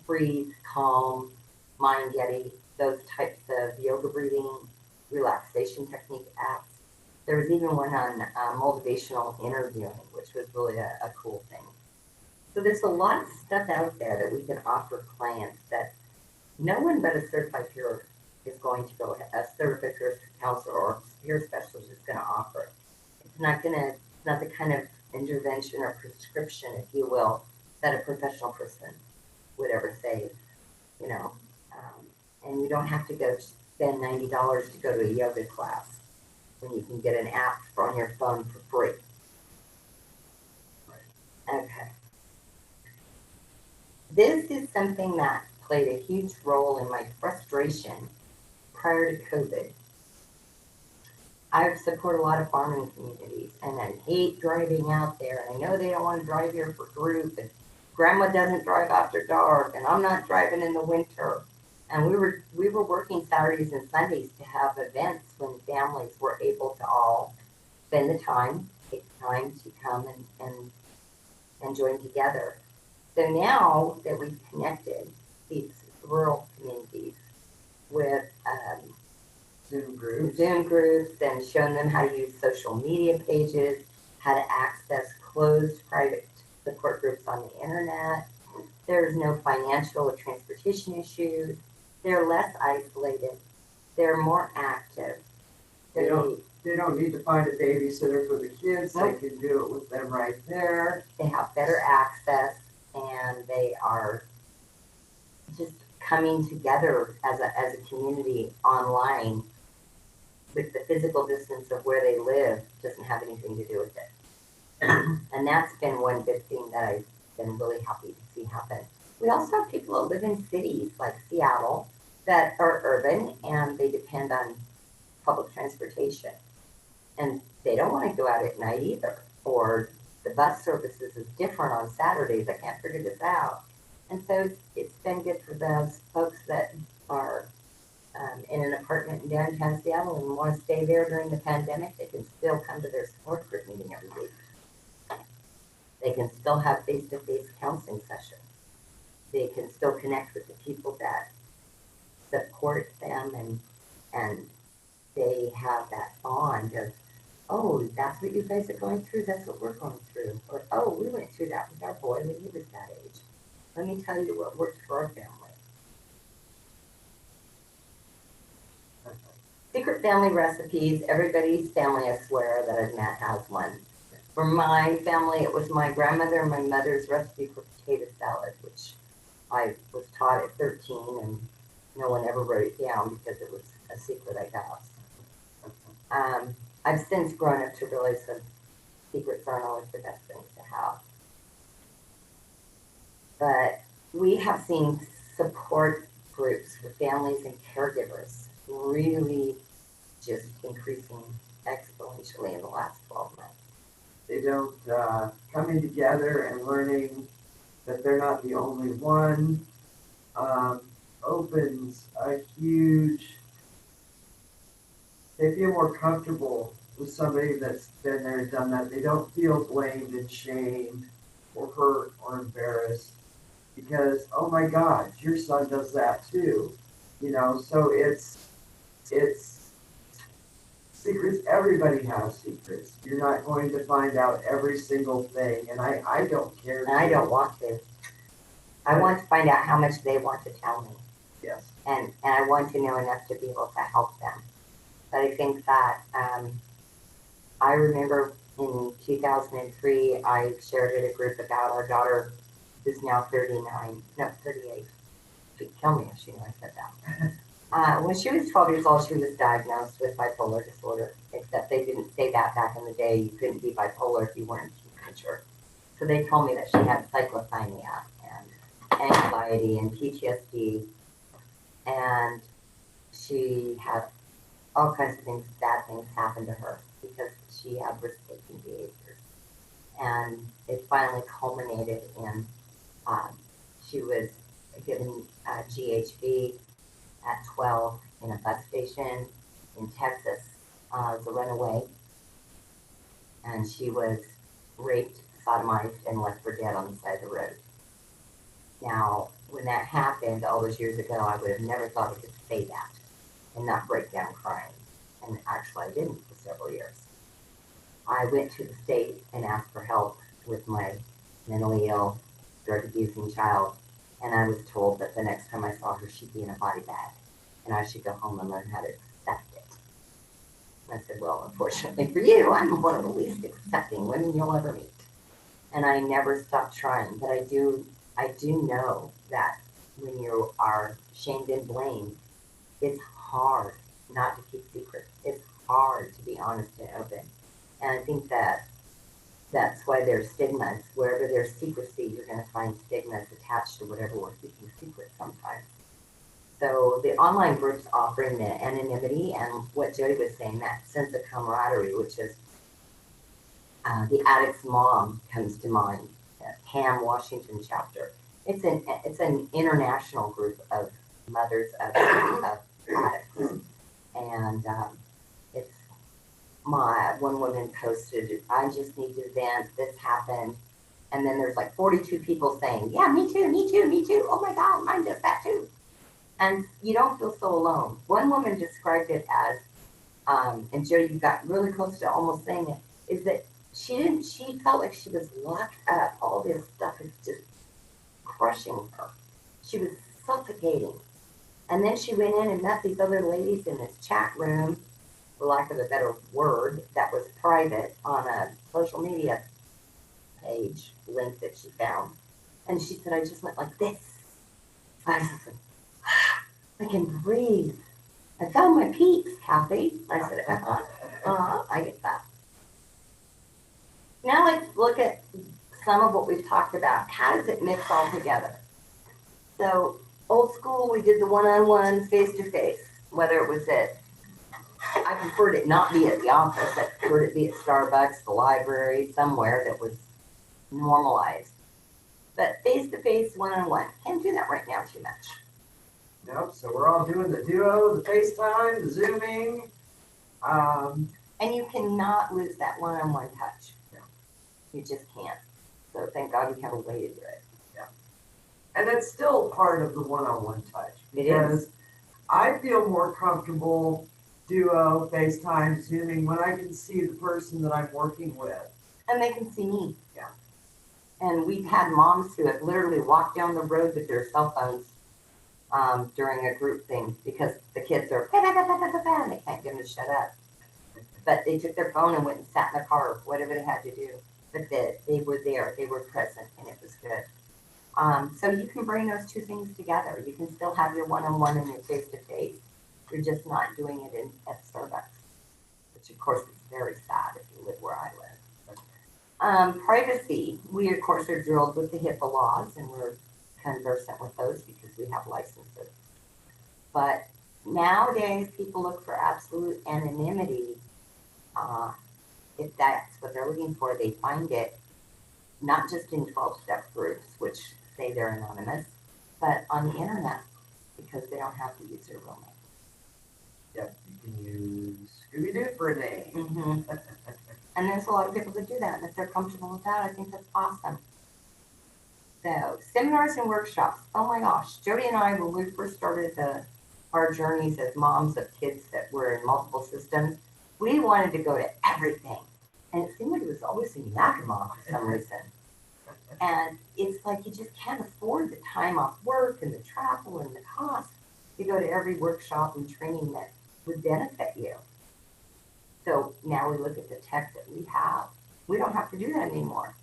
Breathe, Calm, Mind Yeti, those types of yoga breathing, relaxation technique apps. There was even one on motivational interviewing, which was really a cool thing. So there's a lot of stuff out there that we can offer clients that no one but a certified peer is going to go, a certified peer counselor or peer specialist is going to offer. It's not the kind of intervention or prescription, if you will, that a professional person would ever say, you know. And you don't have to go spend $90 to go to a yoga class when you can get an app on your phone for free. Okay. This is something that played a huge role in my frustration prior to COVID. I support a lot of farming communities, and I hate driving out there. And I know they don't want to drive here for group, and grandma doesn't drive after dark, and I'm not driving in the winter. And we were working Saturdays and Sundays to have events when families were able to all spend the time, take time to come and join together. So now that we've connected these rural communities with Zoom groups. And shown them how to use social media pages, how to access closed private support groups on the internet. There's no financial or transportation issues. They're less isolated. They're more active. They don't need to find a babysitter for the kids. Nope. They can do it with them right there. They have better access, and they are just coming together as a community online with the physical distance of where they live doesn't have anything to do with it. And that's been one good thing that I've been really happy to see happen. We also have people that live in cities like Seattle that are urban and they depend on public transportation. And they don't want to go out at night either. Or the bus services is different on Saturdays. I can't figure this out. And so it's been good for those folks that are in an apartment in downtown Seattle and want to stay there during the pandemic. They can still come to their support group meeting every week. They can still have face-to-face counseling sessions. They can still connect with the people that support them, and they have that bond of, oh, that's what you guys are going through, that's what we're going through. Or, oh, we went through that with our boy when he was that age. Let me tell you what worked for our family. Secret family recipes. Everybody's family, I swear, that I've met has one. For my family, it was my grandmother and my mother's recipe for potato salad, which I was taught at 13, and no one ever wrote it down because it was a secret, I guess. I've since grown up to realize that secrets aren't always the best things to have. But we have seen support groups for families and caregivers really just increasing exponentially in the last 12 months. They don't coming together and learning that they're not the only one opens a huge. They feel more comfortable with somebody that's been there and done that. They don't feel blamed and shamed or hurt or embarrassed because, oh my God, your son does that too. You know, so it's secrets, everybody has secrets. You're not going to find out every single thing, and I don't care. And I don't want to. I want to find out how much they want to tell me. Yes. And I want to know enough to be able to help them. But I think that I remember in 2003, I shared with a group about our daughter, who's now 38. She'd kill me if she knew I said that. When she was 12 years old, she was diagnosed with bipolar disorder, except they didn't say that back in the day. You couldn't be bipolar if you weren't a teenager. So they told me that she had cyclothymia and anxiety and PTSD, and she had all kinds of things, bad things happen to her because she had risk-taking behaviors. And it finally culminated in she was given GHB at 12 in a bus station in Texas as a runaway. And she was raped, sodomized, and left for dead on the side of the road. Now, when that happened all those years ago, I would have never thought I could say that and not break down crying. And actually, I didn't for several years. I went to the state and asked for help with my mentally ill, drug-abusing child. And I was told that the next time I saw her, she'd be in a body bag. And I should go home and learn how to accept it. And I said, well, unfortunately for you, I'm one of the least accepting women you'll ever meet. And I never stopped trying. But I do know that when you are shamed and blamed, it's hard not to keep secrets. It's hard to be honest and open. And I think that that's why there's stigmas. Wherever there's secrecy, you're going to find stigmas attached to whatever we're keeping secret sometimes. So the online groups offering the anonymity and what Jody was saying, that sense of camaraderie, which is the addict's mom comes to mind, Pam Washington chapter. It's an international group of mothers of addicts, and it's one woman posted, I just need to vent, this happened, and then there's like 42 people saying, yeah, me too, me too, me too, oh my God, mine does that too. And you don't feel so alone. One woman described it as, and Jody, you got really close to almost saying it, is that she felt like she was locked up. All this stuff is just crushing her. She was suffocating. And then she went in and met these other ladies in this chat room, for lack of a better word, that was private on a social media page link that she found. And she said, I just went like this. I was just like, I can breathe. I found my peaks, Kathy. I said, I get that. Now let's look at some of what we've talked about. How does it mix all together? So old school, we did the one-on-one, face-to-face, whether it was I preferred it not be at the office. I preferred it be at Starbucks, the library, somewhere that was normalized. But face-to-face, one-on-one, can't do that right now too much. Nope, so we're all doing the duo, the FaceTime, the Zooming. And you cannot lose that one-on-one touch. Yeah. You just can't. So thank God we have a way to do it. Yeah. And that's still part of the one-on-one touch. It is. I feel more comfortable duo, FaceTime, Zooming when I can see the person that I'm working with. And they can see me. Yeah. And we've had moms who have literally walked down the road with their cell phones during a group thing because the kids are and they can't get them to shut up. But they took their phone and went and sat in the car, whatever they had to do. But they were there, they were present, and it was good. So you can bring those two things together. You can still have your one-on-one and your face-to-face. You're just not doing it at Starbucks, which of course is very sad if you live where I live. Privacy. We of course are drilled with the HIPAA laws, and we're conversant with those because we have licenses. But nowadays, people look for absolute anonymity. If that's what they're looking for, they find it not just in 12-step groups, which say they're anonymous, but on the internet because they don't have to use their real name. Yep, you can use Scooby-Doo for a name. Mm-hmm. And there's a lot of people that do that, and if they're comfortable with that, I think that's awesome. So, seminars and workshops. Oh my gosh, Jody and I, when we first started our journeys as moms of kids that were in multiple systems, we wanted to go to everything. And it seemed like it was always in Yakima for some reason. And it's like you just can't afford the time off work and the travel and the cost to go to every workshop and training that would benefit you. So now we look at the tech that we have. We don't have to do that anymore.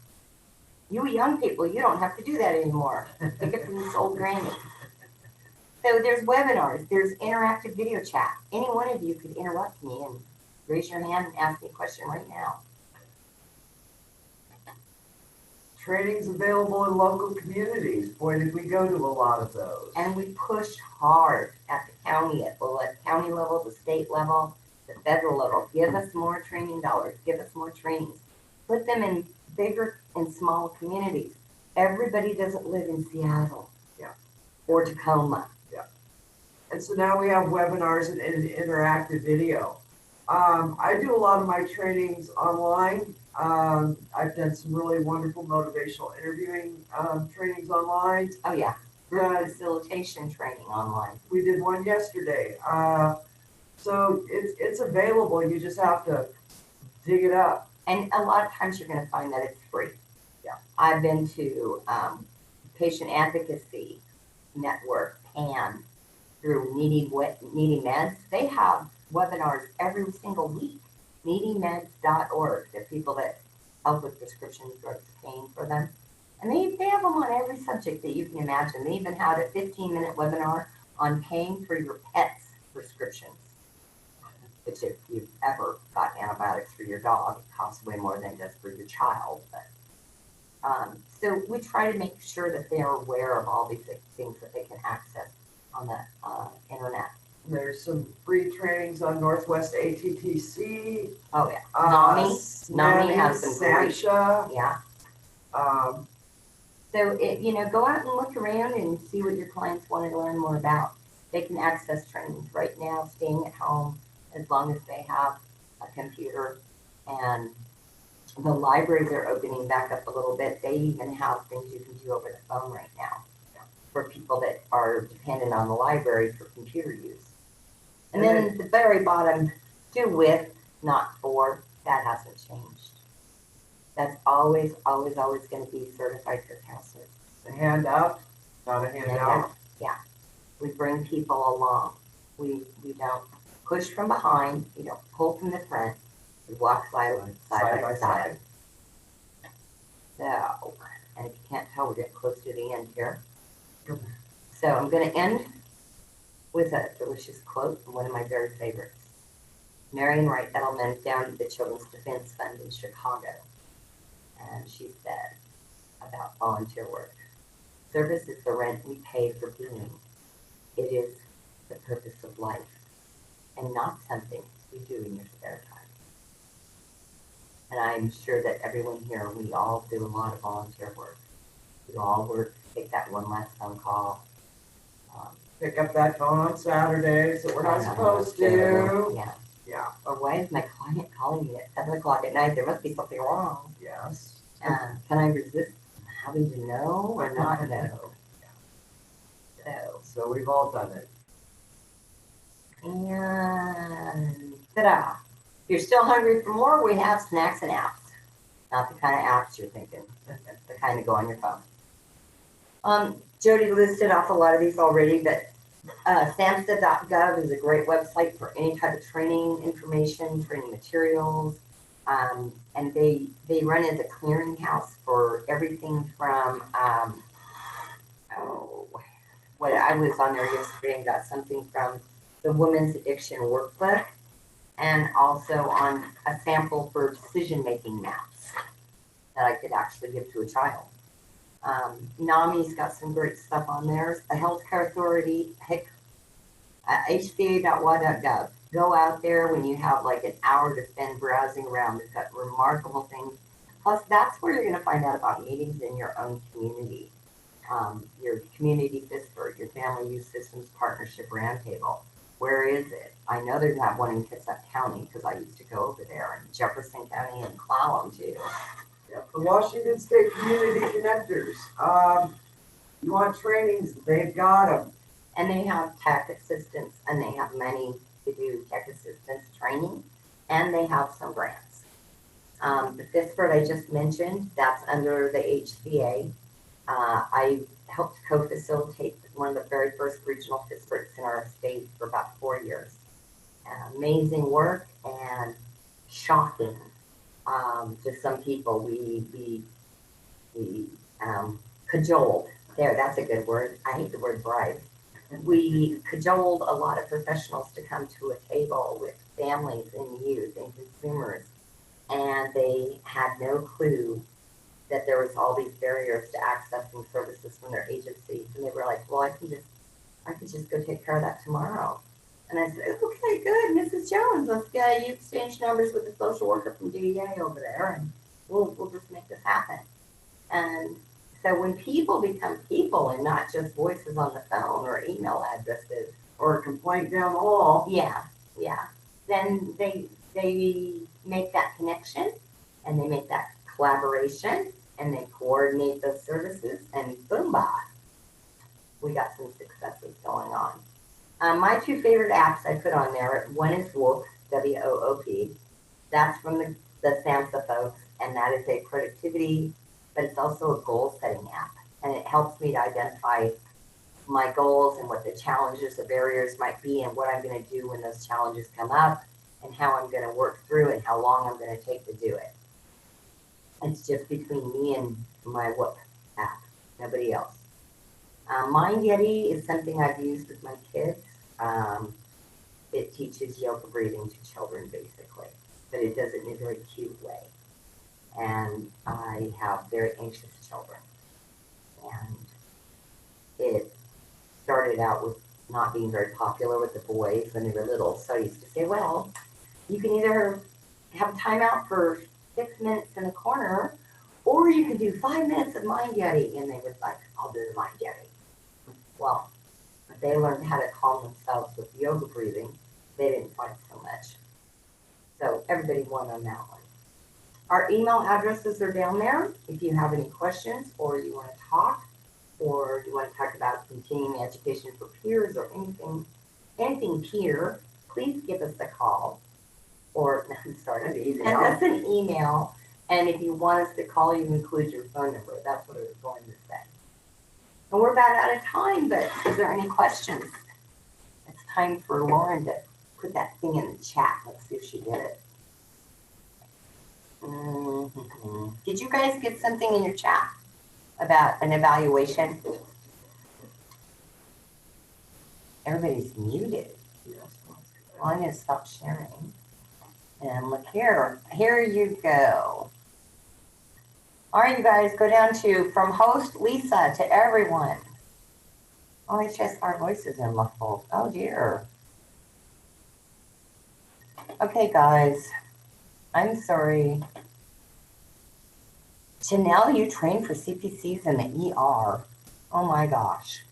You young people, you don't have to do that anymore. Pick it from this old granny. So there's webinars, there's interactive video chat. Any one of you could interrupt me and raise your hand and ask me a question right now. Trainings available in local communities. Boy, did we go to a lot of those. And we pushed hard at the county, at the county level, the state level, the federal level. Give us more training dollars, give us more trainings. Put them in bigger and small communities. Everybody doesn't live in Seattle. Yeah. Or Tacoma. And so now we have webinars and interactive video. I do a lot of my trainings online. I've done some really wonderful motivational interviewing trainings online. Oh yeah, group facilitation training online. We did one yesterday. So it's available. You just have to dig it up. And a lot of times you're going to find that it's free. Yeah. I've been to Patient Advocacy Network, PAN, through Needy Meds. They have webinars every single week. NeedyMeds.org. They're people that help with prescription drugs, paying for them. And they have them on every subject that you can imagine. They even had a 15-minute webinar on paying for your pet's prescriptions. Which if you've ever got antibiotics for your dog, it costs way more than it does for your child. But, so we try to make sure that they are aware of all these things that they can access on the internet. There's some free trainings on Northwest ATTC. Oh yeah, NAMI has some great. SAMHSA. Yeah. So go out and look around and see what your clients want to learn more about. They can access trainings right now, staying at home, as long as they have a computer. And the libraries are opening back up a little bit. They even have things you can do over the phone right now for people that are dependent on the library for computer use. And then at the very bottom, do with, not for. That hasn't changed. That's always, always, always going to be certified for counselors. A hand up, not a handout. Yeah. We bring people along. We don't push from behind. We don't pull from the front. We walk side by side. So, and if you can't tell, we're getting close to the end here. So I'm going to end with a delicious quote from one of my very favorites. Marian Wright Edelman founded the Children's Defense Fund in Chicago. And she said about volunteer work, service is the rent we pay for being. It is the purpose of life and not something you do in your spare time. And I'm sure that everyone here, we all do a lot of volunteer work. We all work, take that one last phone call. Pick up that phone on Saturdays that we're not supposed to. Yeah. Yeah. Or why is my client calling me at 7 o'clock at night? There must be something wrong. Yes. Can I resist having to know or not know? So we've all done it. And ta-da. If you're still hungry for more, we have snacks and apps. Not the kind of apps you're thinking. The kind that go on your phone. Jody listed off a lot of these already, but SAMHSA.gov is a great website for any type of training information, training materials. And they run as a clearinghouse for everything from, what I was on there yesterday and got something from the Women's Addiction Workbook, and also on a sample for decision-making maps that I could actually give to a child. NAMI's got some great stuff on there. The Healthcare Authority, HCA.wa.gov. Go out there when you have like an hour to spend browsing around. It's got remarkable things. Plus, that's where you're going to find out about meetings in your own community. Your community FISPR, your Family Youth Systems Partnership Roundtable. Where is it? I know they have one in Kitsap County because I used to go over there, and Jefferson County and Clallam too. Yeah, the Washington State Community Connectors. You want trainings, they've got them. And they have tech assistance, and they have money to do tech assistance training and they have some grants. The Fitchburg I just mentioned, that's under the HCA. I helped co-facilitate one of the very first regional Fitchburgs in our state for about 4 years. Amazing work and shocking to some people. We cajoled. There, that's a good word. I hate the word bribe. We cajoled a lot of professionals to come to a table with families and youth and consumers, and they had no clue that there was all these barriers to accessing services from their agencies. And they were like, well, I could just go take care of that tomorrow. And I said, okay, good, Mrs. Jones, let's get you exchange numbers with the social worker from DEA over there, and we'll just make this happen. And so when people become people and not just voices on the phone or email addresses, Or a complaint down the hall. yeah, then they make that connection and they make that collaboration and they coordinate those services, and boom, bah, we got some successes going on. My two favorite apps I put on there, one is Whoop, W-O-O-P. That's from the SAMHSA folks, and that is a productivity, but it's also a goal-setting app. And it helps me to identify my goals and what the challenges, the barriers might be, and what I'm going to do when those challenges come up, and how I'm going to work through and how long I'm going to take to do it. It's just between me and my Whoop app, nobody else. Mind Yeti is something I've used with my kids. It teaches yoga breathing to children, basically, but it does it in a very cute way. And I have very anxious children. And it started out with not being very popular with the boys when they were little. So I used to say, well, you can either have a timeout for 6 minutes in the corner, or you can do 5 minutes of Mind Yeti. And they would like, I'll do the Mind Yeti. Well, if they learned how to calm themselves with yoga breathing, they didn't find so much. So everybody won on that one. Our email addresses are down there. If you have any questions, or you want to talk, or you want to talk about continuing education for peers or anything peer, please give us a call. Or, I'm sorry, send us an email. And if you want us to call, you include your phone number. That's what I was going to say. And we're about out of time, but is there any questions? It's time for Lauren to put that thing in the chat. Let's see if she did it. Mm-hmm. Did you guys get something in your chat about an evaluation? Everybody's muted. Well, I'm going to stop sharing. And look here. Here you go. All right, you guys, go down to from host Lisa to everyone. Oh, it's just our voices are muffled. Oh, dear. Okay, guys. I'm sorry. Janelle, you trained for CPCs in the ER. Oh, my gosh.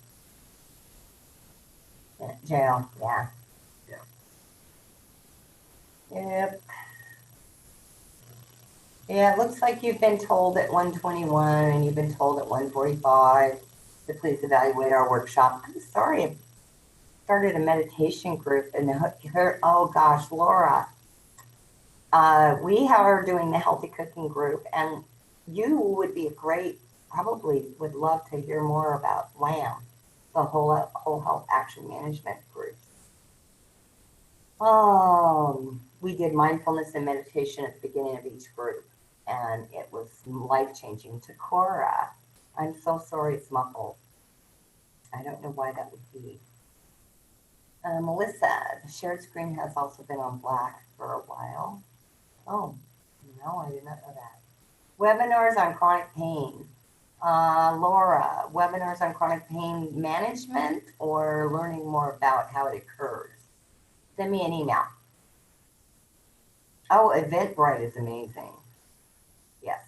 Jail, yeah. Yep. Yeah, it looks like you've been told at 121 and you've been told at 145 to please evaluate our workshop. I'm sorry, I started a meditation group and oh gosh, Laura, we are doing the healthy cooking group, and you would be a great, probably would love to hear more about LAM, the whole health action management group. We did mindfulness and meditation at the beginning of each group, and it was life-changing. To Cora, I'm so sorry it's muffled. I don't know why that would be. Melissa, the shared screen has also been on black for a while. Oh, no, I did not know that. Webinars on chronic pain. Laura, webinars on chronic pain management or learning more about how it occurs? Send me an email. Oh, Eventbrite is amazing. Yes.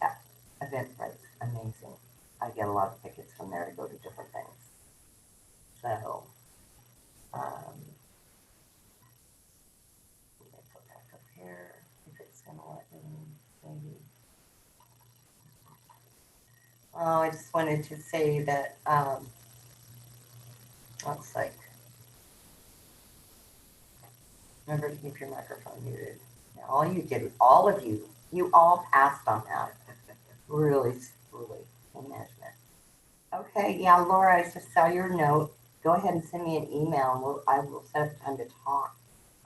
Yeah, Eventbrite's amazing. I get a lot of tickets from there to go to different things. So, let me go back up here if it's gonna let me, maybe. Oh, I just wanted to say that, looks like Remember to keep your microphone muted. Now, all you did, all of you, you all passed on that. Really, really, pain management. Okay, yeah, Laura, I just saw your note. Go ahead and send me an email and I will set up time to talk.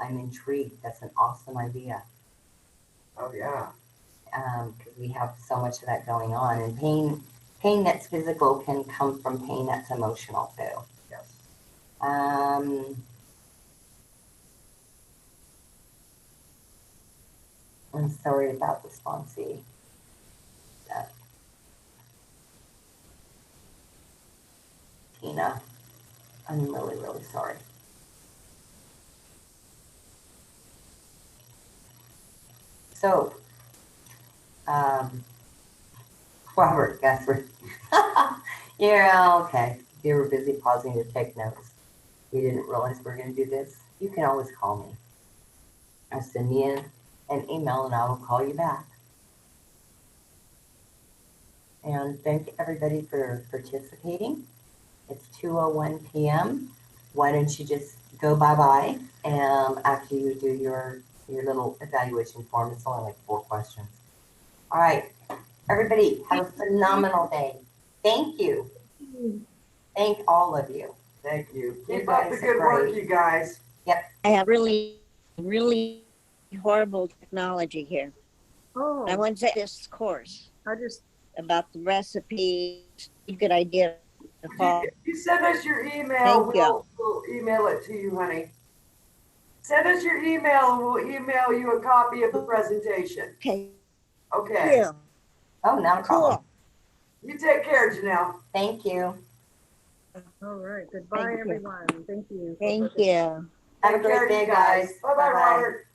I'm intrigued. That's an awesome idea. Oh, yeah. Because we have so much of that going on, and pain that's physical can come from pain that's emotional too. Yes. I'm sorry about the sponsee. Tina, I'm really, really sorry. So, Robert Guthrie. Yeah, okay. You were busy pausing to take notes. You didn't realize we are going to do this. You can always call me. Or send me an email and I will call you back. And thank everybody for participating. It's 2:01 p.m. Why don't you just go bye-bye after you do your little evaluation form. It's only like 4 questions. All right. Everybody have a phenomenal day. Thank you. Thank all of you. Thank you. You Keep up the guys good are work, great. you guys. I have really, really horrible technology here. Oh, I want to say this course I just, about the recipes. A good idea to follow. If you send us your email, Thank you. we'll email it to you, honey. Send us your email and we'll email you a copy of the presentation. Okay. Okay. Cool. Oh, not a problem. Cool. You take care, Janelle. Thank you. all right. Goodbye, Thank you. everyone. Thank you. Thank you. Have a Take care, great day, you guys. Bye-bye, Bye-bye. Robert.